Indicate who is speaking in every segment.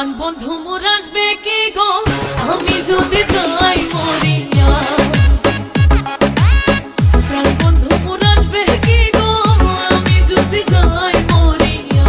Speaker 1: প্রাণ বন্ধু মোর আসবে কি গো আমি যদি যাই মরিয়া। প্রাণ বন্ধু মোর আসবে কি গো আমি যদি যাই মরিয়া।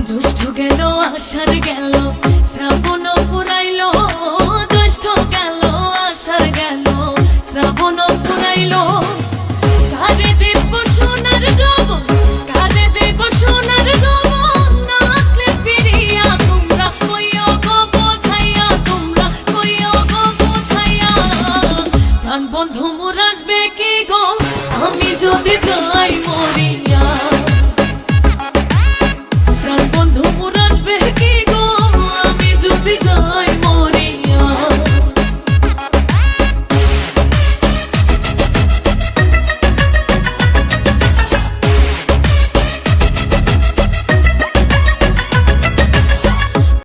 Speaker 1: জ্যৈষ্ঠ গেল আষাঢ় গেল শ্রাবণ ফুরাইল, জ্যৈষ্ঠ গেল আষাঢ় গেল শ্রাবণ ফুরাইল। কারে দেব সোনার যৌবন, কারে দেব সোনার যৌবন, না আসলে ফিরিয়া তোমরা কইও গো বোঝাইয়া, তোমরা কইও গো বোঝাইয়া। প্রাণ বন্ধু মোর আসবে কি গো আমি যদি যাই